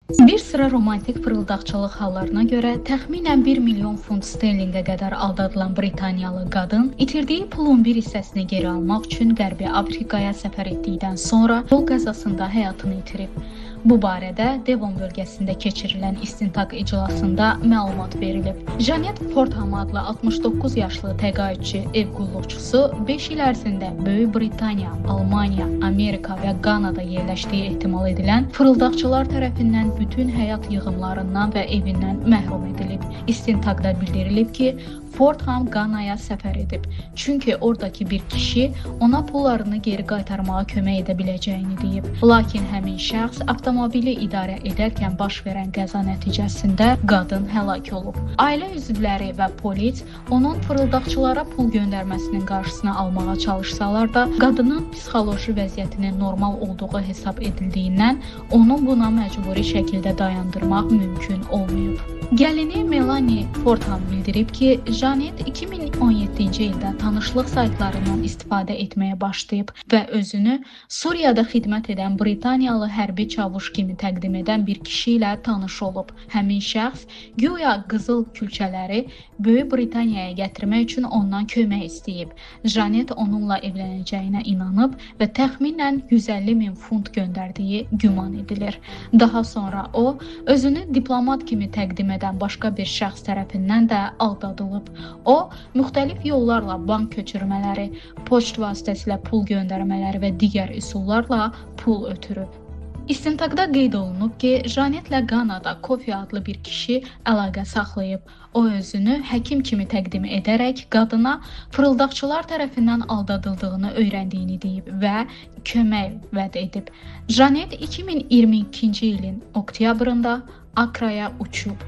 Bir sıra romantik fırıldaqçılıq hallarına görə təxminən 1 milyon funt sterlinqə qədər aldadılan Britaniyalı qadın itirdiyi pulun bir hissəsini geri almaq üçün Qərbi Afrikaya səfər etdikdən sonra yol qəzasında həyatını itirib. Bu barədə Devon bölgəsində keçirilən istintaq iclasında məlumat verilib. Janet Fordham adlı 69 yaşlı təqaüdçü ev qulluqçusu 5 il ərzində Böyük Britaniya, Almaniya, Amerika və Qanada yerləşdiyi ehtimal edilən fırıldaqçılar tərəfindən bütün həyat yığımlarından və evindən məhrum edilib. İstintaqda bildirilib ki, Fordham Qanaya səfər edib. Çünki oradakı bir kişi ona pullarını geri qaytarmağa kömək edə biləcəyini deyib. Lakin həmin şəxs avtomobili idarə edərkən baş verən qəza nəticəsində qadın həlak olub. Ailə üzvləri və polis onun fırıldaqçılara pul göndərməsinin qarşısını almağa çalışsalar da, qadının psixoloji vəziyyətinin normal olduğu hesab edildiyindən onu buna məcburi şəkildə dayandırmaq mümkün olmayıb. Gəlini Melanie Fordham bildirib ki, Janet 2017-ci ildə tanışlıq saytlarından istifadə etməyə başlayıb və özünü Suriyada xidmət edən Britaniyalı hərbi çavuş kimi təqdim edən bir kişi ilə tanış olub. Həmin şəxs güya qızıl külçələri Böyük Britaniyaya gətirmək üçün ondan kömək istəyib. Janet onunla evlənəcəyinə inanıb və təxminən 150 min funt göndərdiyi güman edilir. Daha sonra o, özünü diplomat kimi təqdim edən başqa bir şəxs tərəfindən də aldadılıb. O, müxtəlif yollarla bank köçürmələri, poçt vasitəsilə pul göndərmələri və digər üsullarla pul ötürüb. İstintaqda qeyd olunub ki, Janetlə Qanada Kofi adlı bir kişi əlaqə saxlayıb. O özünü həkim kimi təqdim edərək qadına fırıldaqçılar tərəfindən aldadıldığını öyrəndiyini deyib və kömək vəd edib. Janet 2022-ci ilin oktyabrında Akraya uçub.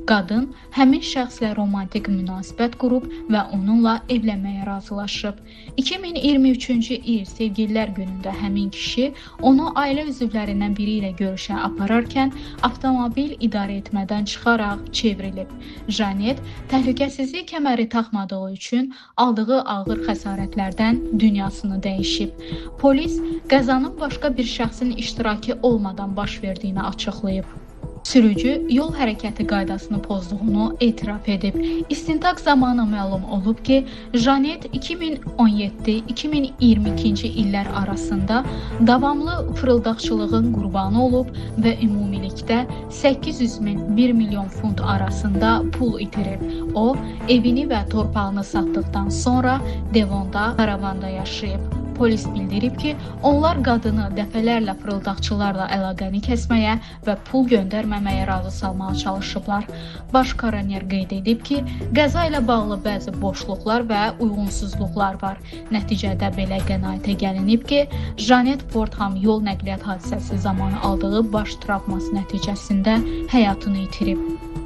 Qadın həmin şəxslə romantik münasibət qurub və onunla evlənməyə razılaşıb. 2023-cü il Sevgililər günündə həmin kişi onu ailə üzvlərindən biri ilə görüşə apararkən avtomobil idarə etmədən çıxaraq çevrilib. Janet təhlükəsizlik kəməri taxmadığı üçün aldığı ağır xəsarətlərdən dünyasını dəyişib. Polis qəzanın başqa bir şəxsin iştirakı olmadan baş verdiyini açıqlayıb. Sürücü yol hərəkəti qaydasını pozduğunu etiraf edib. İstintaq zamanı məlum olub ki, Janet 2017-2022-ci illər arasında davamlı fırıldaqçılığın qurbanı olub və ümumilikdə 800 min 1 milyon funt arasında pul itirib. O, evini və torpağını satdıqdan sonra Devonda karavanda yaşayıb. Polis bildirib ki, onlar qadını dəfələrlə fırıldaqçılarla əlaqəni kəsməyə və pul göndərməməyə razı salmağa çalışıblar. Baş koroner qeyd edib ki, qəza ilə bağlı bəzi boşluqlar və uyğunsuzluqlar var. Nəticədə belə qənaətə gəlinib ki, Janet Fordham yol nəqliyyat hadisəsi zamanı aldığı baş travması nəticəsində həyatını itirib.